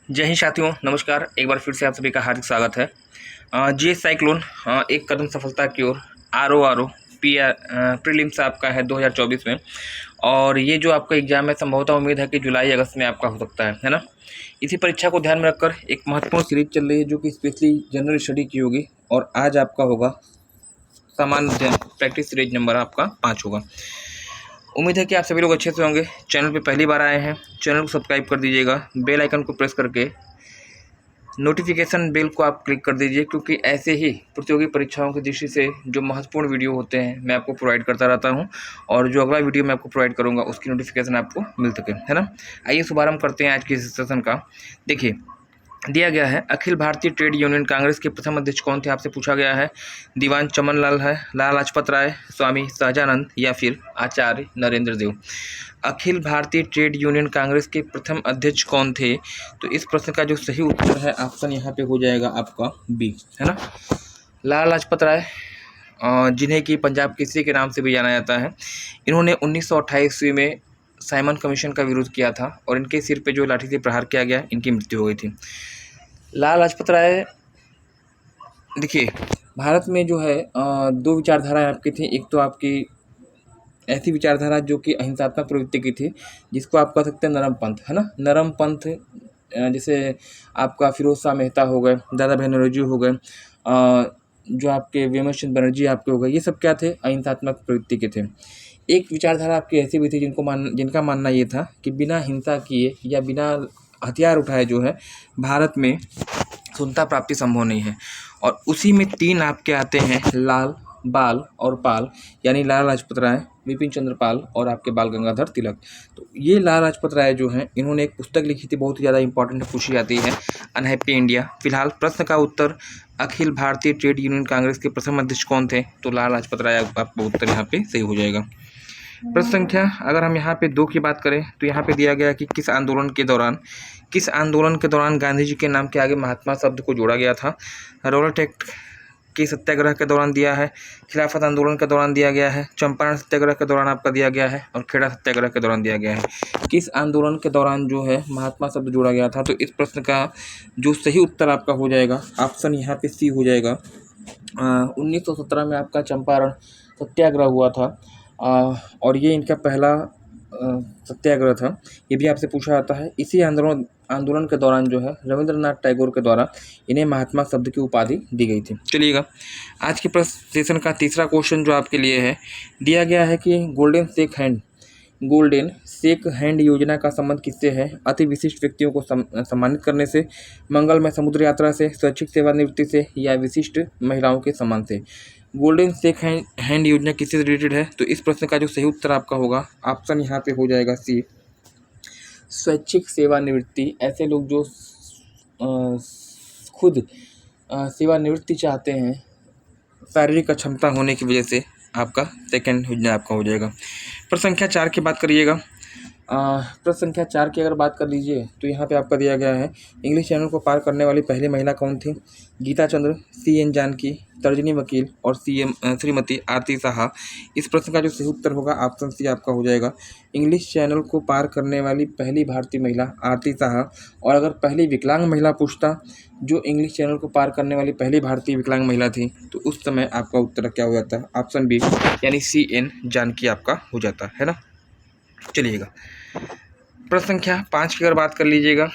जय हिंद साथियों, नमस्कार। एक बार फिर से आप सभी का हार्दिक स्वागत है। जीएस साइक्लोन एक कदम सफलता की ओर आर प्रीलिम्स आपका है 2024 में। और ये जो आपका एग्जाम है संभवतः उम्मीद है कि जुलाई अगस्त में आपका हो सकता है ना। इसी परीक्षा को ध्यान में रखकर एक महत्वपूर्ण सीरीज चल रही है जो कि स्पेशली जनरल स्टडी की होगी। और आज आपका होगा सामान्य अध्ययन प्रैक्टिस सीरीज नंबर आपका 5 होगा। उम्मीद है कि आप सभी लोग अच्छे से होंगे। चैनल पे पहली बार आए हैं, चैनल को सब्सक्राइब कर दीजिएगा। बेल आइकन को प्रेस करके नोटिफिकेशन बेल को आप क्लिक कर दीजिए, क्योंकि ऐसे ही प्रतियोगी परीक्षाओं की दृष्टि से जो महत्वपूर्ण वीडियो होते हैं मैं आपको प्रोवाइड करता रहता हूं। और जो अगला वीडियो मैं आपको प्रोवाइड करूंगा उसकी नोटिफिकेशन आपको मिल सके, है ना। आइए शुभारंभ करते हैं आज के इस सेशन का। देखिए, दिया गया है अखिल भारतीय ट्रेड यूनियन कांग्रेस के प्रथम अध्यक्ष कौन थे, आपसे पूछा गया है। दीवान चमन लाल है, लाला लाजपत राय, स्वामी सहजानंद या फिर आचार्य नरेंद्र देव। अखिल भारतीय ट्रेड यूनियन कांग्रेस के प्रथम अध्यक्ष कौन थे? तो इस प्रश्न का जो सही उत्तर है ऑप्शन यहाँ पे हो जाएगा आपका बी, है ना, लाला लाजपत राय, जिन्हें कि पंजाब केसरी के नाम से भी जाना जाता है। इन्होंने 1928 ईस्वी में साइमन कमीशन का विरोध किया था और इनके सिर पे जो लाठी से प्रहार किया गया, इनकी मृत्यु हो गई थी। लाला लाजपत राय, देखिए, भारत में जो है दो विचारधाराएं आपकी थी। एक तो आपकी ऐसी विचारधारा जो कि अहिंसात्मक प्रवृत्ति की थी, जिसको आप कह सकते हैं नरम पंथ, है ना। नरम पंथ जैसे आपका फिरोज शाह मेहता हो गए, दादा भाई नौरोजी हो गए, जो आपके विमर्श बनर्जी आपके हो गए, ये सब क्या थे? अहिंसात्मक प्रवृत्ति के थे। एक विचारधारा आपकी ऐसी भी थी जिनका मानना ये था कि बिना हिंसा किए या बिना हथियार उठाए जो है भारत में स्वतंत्रता प्राप्ति संभव नहीं है। और उसी में तीन आपके आते हैं, लाल, बाल और पाल, यानी लाला लाजपत राय, विपिन चंद्र पाल और आपके बाल गंगाधर तिलक। तो ये लाला लाजपत राय जो हैं, इन्होंने एक पुस्तक लिखी थी, बहुत ही ज़्यादा इंपॉर्टेंट पूछी जाती है, अनहैप्पी इंडिया। फिलहाल प्रश्न का उत्तर अखिल भारतीय ट्रेड यूनियन कांग्रेस के प्रथम अध्यक्ष कौन थे? तो लाला लाजपत राय आपका उत्तर यहाँ पे सही हो जाएगा। प्रश्न संख्या अगर हम यहाँ पे 2 की बात करें तो यहाँ पे दिया गया कि किस आंदोलन के दौरान गांधी जी के नाम के आगे महात्मा शब्द को जोड़ा गया था। रॉलेट एक्ट के सत्याग्रह के दौरान दिया है, खिलाफत आंदोलन के दौरान दिया गया है, चंपारण सत्याग्रह के दौरान आपका दिया गया है और खेड़ा सत्याग्रह के दौरान दिया गया है। किस आंदोलन के दौरान जो है महात्मा शब्द जोड़ा गया था? तो इस प्रश्न का जो सही उत्तर आपका हो जाएगा ऑप्शन यहाँ पे सी हो जाएगा। 1917 में आपका चंपारण सत्याग्रह हुआ था, और ये इनका पहला सत्याग्रह था। ये भी आपसे पूछा जाता है। इसी आंदोलन के दौरान जो है रविंद्रनाथ टैगोर के द्वारा इन्हें महात्मा शब्द की उपाधि दी गई थी। चलिएगा, आज के प्रश्न सेशन का तीसरा क्वेश्चन जो आपके लिए है, दिया गया है कि गोल्डन शेक हैंड योजना का संबंध किससे है? अति विशिष्ट व्यक्तियों को सम्मानित करने से, मंगलमय समुद्र यात्रा से, स्वैच्छिक सेवानिवृत्ति से या विशिष्ट महिलाओं के सम्मान से। गोल्डन शेक हैंड योजना किससे रिलेटेड है? तो इस प्रश्न का जो सही उत्तर आपका होगा ऑप्शन यहाँ पे हो जाएगा सी, स्वैच्छिक सेवानिवृत्ति। ऐसे लोग जो खुद सेवानिवृत्ति चाहते हैं शारीरिक अक्षमता होने की वजह से, आपका सेकंड योजना आपका हो जाएगा। प्रश्न संख्या 4 की बात करिएगा। प्रश्न संख्या 4 की अगर बात कर लीजिए तो यहाँ पे आपका दिया गया है, इंग्लिश चैनल को पार करने वाली पहली महिला कौन थी? गीता चंद्र, CN जानकी, तर्जनी वकील और श्रीमती आरती साहा। इस प्रश्न का जो सही उत्तर होगा ऑप्शन सी आपका हो जाएगा, इंग्लिश चैनल को पार करने वाली पहली भारतीय महिला आरती साहा। और अगर पहली विकलांग महिला पूछता जो इंग्लिश चैनल को पार करने वाली पहली भारतीय विकलांग महिला थी, तो उस समय आपका उत्तर क्या हो जाता है? ऑप्शन बी, यानी CN जानकी आपका हो जाता है ना। चलिएगा, प्रश्न संख्या 5 की अगर बात कर लीजिएगा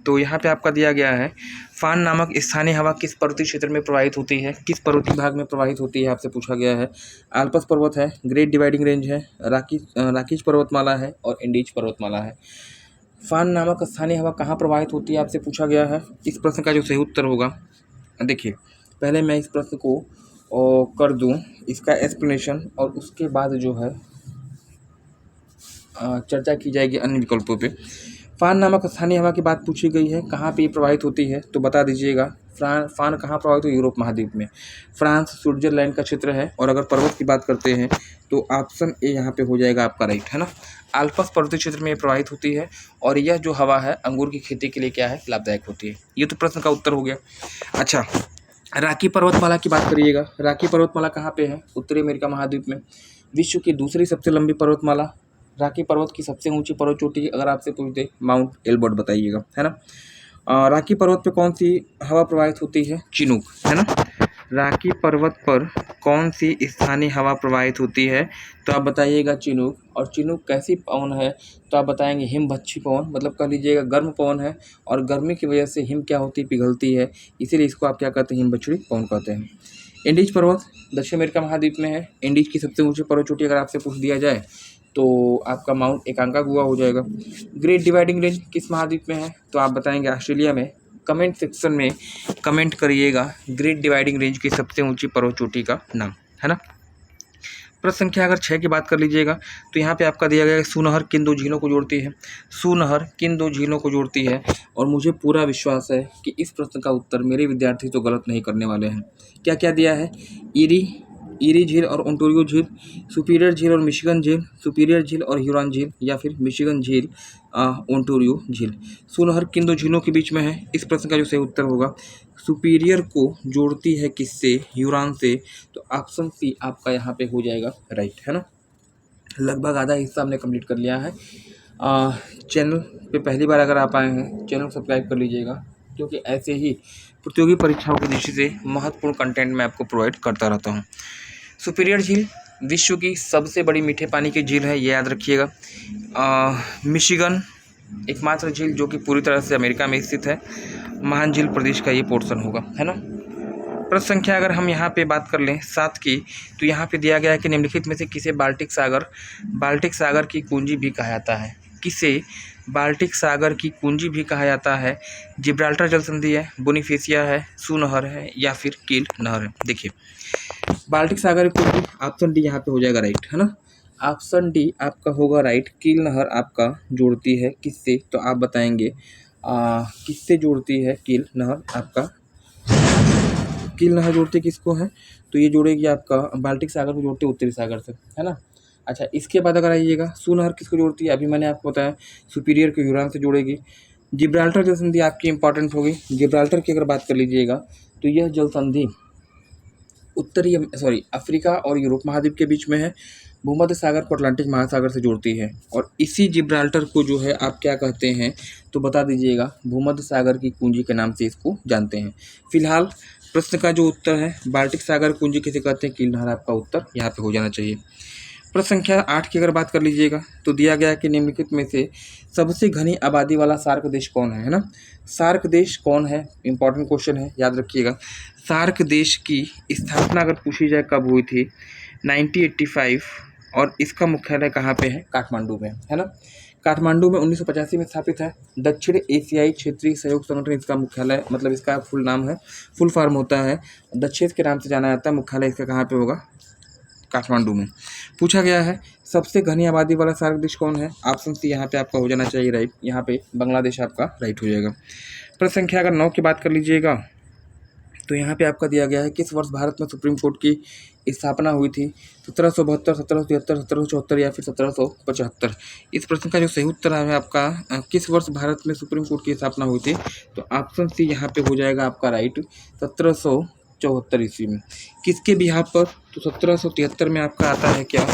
तो यहाँ पे आपका दिया गया है, फान नामक स्थानीय हवा किस पर्वतीय क्षेत्र में प्रवाहित होती है? किस पर्वतीय भाग में प्रवाहित होती है आपसे पूछा गया है। आल्प्स पर्वत है, ग्रेट डिवाइडिंग रेंज है, राकीज पर्वतमाला है और इंडीज पर्वतमाला है। फान नामक स्थानीय हवा कहाँ प्रवाहित होती है आपसे पूछा गया है। इस प्रश्न का जो सही उत्तर होगा, देखिए, पहले मैं इस प्रश्न को कर दूँ इसका एक्सप्लेनेशन, और उसके बाद जो है चर्चा की जाएगी अन्य विकल्पों पे। फान नामक स्थानीय हवा की बात पूछी गई है, कहाँ पे ये प्रवाहित होती है? तो बता दीजिएगा। फान कहाँ प्रवाहित हो? यूरोप महाद्वीप में, फ्रांस, स्विट्जरलैंड का क्षेत्र है। और अगर पर्वत की बात करते हैं तो ऑप्शन ए यहाँ पे हो जाएगा आपका राइट, है ना। आल्प्स पर्वतीय क्षेत्र में प्रवाहित होती है और यह जो हवा है अंगूर की खेती के लिए क्या है? लाभदायक होती है। ये तो प्रश्न का उत्तर हो गया। अच्छा, राकी पर्वतमाला की बात करिएगा। राकी पर्वतमाला कहाँ पे है? उत्तरी अमेरिका महाद्वीप में। विश्व की दूसरी सबसे लंबी पर्वतमाला, राकी पर्वत की सबसे ऊंची पर्वत चोटी अगर आपसे पूछ दे, माउंट एल्बर्ट बताइएगा, है ना। राकी पर्वत पे कौन सी हवा प्रवाहित होती है? चिनूक, है ना। राकी पर्वत पर कौन सी स्थानीय हवा प्रवाहित होती है? तो आप बताइएगा चिनूक। और चिनूक कैसी पवन है? तो आप बताएंगे हिमभक्षी पवन, मतलब कह लीजिएगा गर्म पवन है, और गर्मी की वजह से हिम क्या होती है? पिघलती है, इसीलिए इसको आप क्या कहते हैं? हिमभक्षी पवन कहते हैं। इंडीज पर्वत दक्षिण अमेरिका महाद्वीप में है। इंडीज की सबसे ऊंची पर्वत चोटी अगर आपसे पूछ दिया जाए तो आपका माउंट एकांकागुआ हो जाएगा। ग्रेट डिवाइडिंग रेंज किस महाद्वीप में है? तो आप बताएंगे ऑस्ट्रेलिया में। कमेंट सेक्शन में कमेंट करिएगा ग्रेट डिवाइडिंग रेंज की सबसे ऊंची पर्वत चोटी का नाम, है ना। प्रश्न संख्या अगर 6 की बात कर लीजिएगा तो यहाँ पे आपका दिया गया है सूनहर किन दो झीलों को जोड़ती है? सूनहर किन दो झीलों को जोड़ती है? और मुझे पूरा विश्वास है कि इस प्रश्न का उत्तर मेरे विद्यार्थी तो गलत नहीं करने वाले हैं। क्या क्या दिया है? ईरी झील और ओंटारियो झील, सुपीरियर झील और मिशिगन झील, सुपीरियर झील और ह्यूरॉन झील, या फिर मिशिगन झील ओंटारियो झील। सूनहर किन दो झीलों के बीच में है? इस प्रश्न का जो सही उत्तर होगा, सुपीरियर को जोड़ती है किससे? ह्यूरॉन से। तो ऑप्शन सी आपका यहाँ पे हो जाएगा राइट, है ना। लगभग आधा हिस्सा हमने कंप्लीट कर लिया है। चैनल पे पहली बार अगर आप आए हैं, चैनल सब्सक्राइब कर लीजिएगा, क्योंकि ऐसे ही प्रतियोगी परीक्षाओं की दृष्टि से महत्वपूर्ण कंटेंट मैं आपको प्रोवाइड करता रहता हूँ। सुपीरियर झील विश्व की सबसे बड़ी मीठे पानी की झील है, ये याद रखिएगा। मिशिगन एकमात्र झील जो कि पूरी तरह से अमेरिका में स्थित है। महान झील प्रदेश का ये पोर्शन होगा, है ना। प्रश्न संख्या अगर हम यहाँ पे बात कर लें 7 की, तो यहाँ पे दिया गया है कि निम्नलिखित में से किसे बाल्टिक सागर की कुंजी भी कहा जाता है? किसे बाल्टिक सागर की कुंजी भी कहा जाता है? जिब्राल्टर जल संधि है, बोनिफेसिया है, सूनहर है, या फिर कील नहर है? देखिए बाल्टिक सागर की कुंजी ऑप्शन डी यहाँ पे हो जाएगा राइट, है ना। ऑप्शन डी आपका होगा राइट। कील नहर आपका जोड़ती है किससे? तो आप बताएंगे किससे जोड़ती है कील नहर? आपका कील नहर जोड़ती किसको है? तो ये जोड़ेगी आपका बाल्टिक सागर को जोड़ती है उत्तरी सागर से, है ना। अच्छा, इसके बाद अगर आइएगा सूनहर किसको जोड़ती है? अभी मैंने आपको बताया सुपीरियर को ह्यूरॉन से जोड़ेगी। जिब्राल्टर जल संधि आपकी इंपॉर्टेंट होगी। जिब्राल्टर की अगर बात कर लीजिएगा तो यह जल संधि अफ्रीका और यूरोप महाद्वीप के बीच में है। भूमध्य सागर को अटलांटिक महासागर से जोड़ती है, और इसी जिब्राल्टर को जो है आप क्या कहते हैं? तो बता दीजिएगा। भूमध्य सागर की कुंजी के नाम से इसको जानते हैं। फिलहाल प्रश्न का जो उत्तर है बाल्टिक सागर कुंजी किसे कहते हैं? कील नहर आपका उत्तर यहाँ पे हो जाना चाहिए। प्रश्न संख्या 8 की अगर बात कर लीजिएगा तो दिया गया है कि निम्नलिखित में से सबसे घनी आबादी वाला सार्क देश कौन है ना। सार्क देश कौन है? इंपॉर्टेंट क्वेश्चन है, याद रखिएगा। सार्क देश की स्थापना अगर पूछी जाए कब हुई थी? 1985, और इसका मुख्यालय कहाँ पे है? काठमांडू में, है ना। काठमांडू में 1985 में स्थापित है। दक्षिण एशियाई क्षेत्रीय सहयोग संगठन इसका मुख्यालय, मतलब इसका फुल नाम है, फुल फॉर्म होता है दक्षेस के नाम से जाना जाता है। मुख्यालय इसका कहाँ पे होगा? काठमांडू में। पूछा गया है सबसे घनी आबादी वाला सार्क देश कौन है? ऑप्शन सी यहाँ पे आपका हो जाना चाहिए राइट। यहाँ पे बांग्लादेश आपका राइट हो जाएगा। प्रश्न संख्या अगर 9 की बात कर लीजिएगा तो यहाँ पे आपका दिया गया है किस वर्ष भारत में सुप्रीम कोर्ट की स्थापना हुई थी? 1772, 1773, 1774 या फिर 1775? इस प्रश्न का जो सही उत्तर है आपका किस वर्ष भारत में सुप्रीम कोर्ट की स्थापना हुई थी? तो ऑप्शन सी यहाँ पे हो जाएगा आपका राइट, 1774 ईस्वी में। किसके बिहाफ पर? तो 1773 में आपका आता है क्या?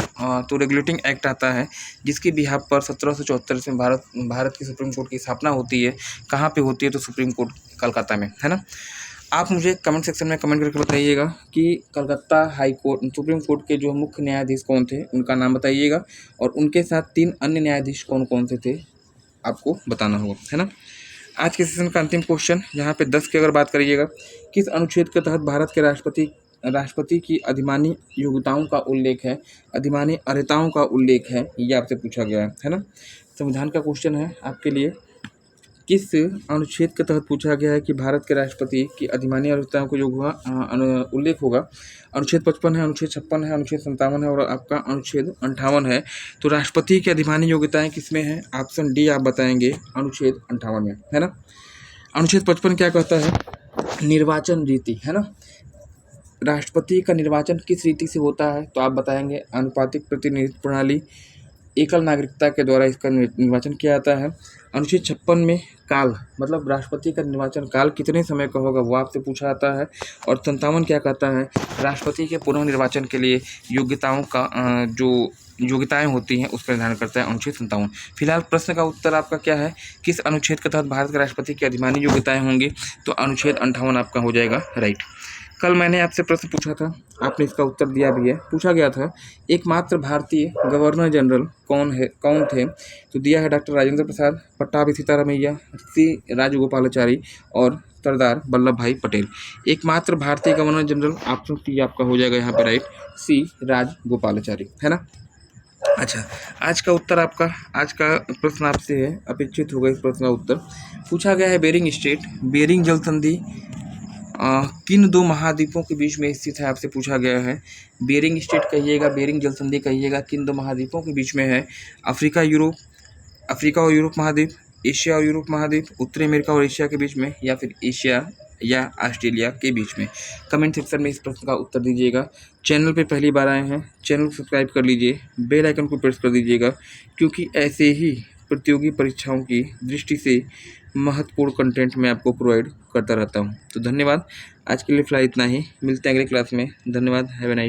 तो रेगुलेटिंग एक्ट आता है, जिसके बिहाफ पर 1774 से भारत की सुप्रीम कोर्ट की स्थापना होती है। कहाँ पे होती है? तो सुप्रीम कोर्ट कलकत्ता में, है ना। आप मुझे कमेंट सेक्शन में कमेंट करके बताइएगा कि Calcutta high court supreme court के जो मुख्य न्यायाधीश कौन थे, उनका नाम बताइएगा, और उनके साथ 3 अन्य न्यायाधीश कौन कौन से थे आपको बताना होगा, है ना। आज के सेशन का अंतिम क्वेश्चन यहाँ पे 10 की अगर बात करिएगा, किस अनुच्छेद के तहत भारत के राष्ट्रपति की अधिमानी योग्यताओं का उल्लेख है, अधिमानी अर्हताओं का उल्लेख है, ये आपसे पूछा गया है ना। संविधान का क्वेश्चन है आपके लिए, किस अनुच्छेद के तहत पूछा गया है कि भारत के राष्ट्रपति की अधिमानी अर्हताओं को जो उल्लेख होगा? अनुच्छेद 55 है, अनुच्छेद 56 है, अनुच्छेद 57 है, और आपका अनुच्छेद 58 है। तो राष्ट्रपति की अधिमानी योग्यताएं किसमें हैं? ऑप्शन डी आप बताएंगे, अनुच्छेद 58 में, है ना। अनुच्छेद 55 क्या कहता है? निर्वाचन रीति, है ना। राष्ट्रपति का निर्वाचन किस रीति से होता है? तो आप बताएंगे अनुपातिक प्रतिनिधित्व प्रणाली, एकल नागरिकता के द्वारा इसका निर्वाचन किया जाता है। अनुच्छेद 56 में काल मतलब राष्ट्रपति का निर्वाचन काल कितने समय का होगा वो आपसे पूछा जाता है। और 57 क्या कहता है, राष्ट्रपति के पुनः निर्वाचन के लिए योग्यताओं का जो योग्यताएं होती हैं उस पर निर्धारण करता है अनुच्छेद 57। फिलहाल प्रश्न का उत्तर आपका क्या है, किस अनुच्छेद के तहत भारत के राष्ट्रपति की अधिमानी योग्यताएं होंगी, तो अनुच्छेद 58 आपका हो जाएगा राइट। कल मैंने आपसे प्रश्न पूछा था, आपने इसका उत्तर दिया भी है। पूछा गया था एकमात्र भारतीय गवर्नर जनरल कौन थे, तो दिया है डॉक्टर राजेंद्र प्रसाद, पट्टाभी सीतारामैया, सी राजगोपालाचारी और सरदार वल्लभ भाई पटेल। एकमात्र भारतीय गवर्नर जनरल ऑप्शन सी आपका हो जाएगा यहाँ पे राइट, सी राजगोपालाचारी, है ना। अच्छा, आज का प्रश्न आपसे है, अपेक्षित होगा इस प्रश्न का उत्तर। पूछा गया है बेरिंग स्ट्रेट, बेरिंग जल संधि किन दो महाद्वीपों के बीच में स्थित है, आपसे पूछा गया है। बेरिंग स्ट्रेट कहिएगा, बेरिंग जल संधि कहिएगा, किन दो महाद्वीपों के बीच में है, अफ्रीका और यूरोप महाद्वीप, एशिया और यूरोप महाद्वीप, उत्तरी अमेरिका और एशिया के बीच में, या फिर एशिया या ऑस्ट्रेलिया के बीच में। कमेंट सेक्शन में इस प्रश्न का उत्तर दीजिएगा। चैनल पे पहली बार आए हैं, चैनल को सब्सक्राइब कर लीजिए, बेल आइकन को प्रेस कर दीजिएगा, क्योंकि ऐसे ही प्रतियोगी परीक्षाओं की दृष्टि से महत्वपूर्ण कंटेंट मैं आपको प्रोवाइड करता रहता हूं। तो धन्यवाद, आज के लिए फिलहाल इतना ही, मिलते हैं अगले क्लास में। धन्यवाद, हैव ए नाइस